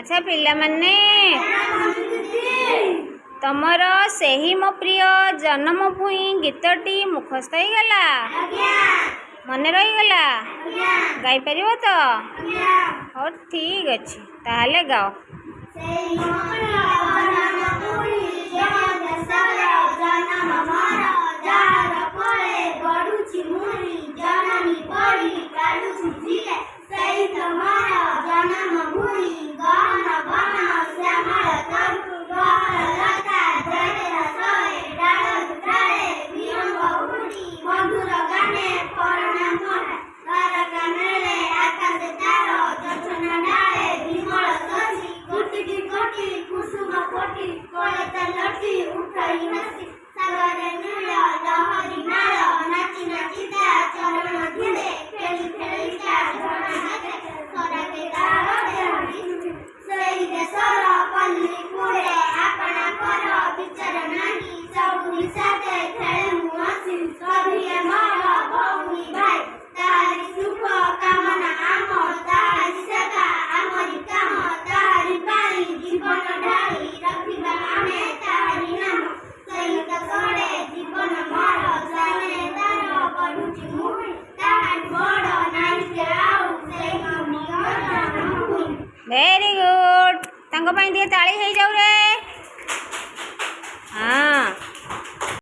अच्छा पिलामाने तमर सेही मो प्रिय जन्मभूमि गीतटी मुखस्थ हो गला मन रहीगला गाई पार तो हाँ ठीक अच्छे ताहले गाओ। वेरी गुड तांको पाई दिए ताली हो जाऊ रे हाँ।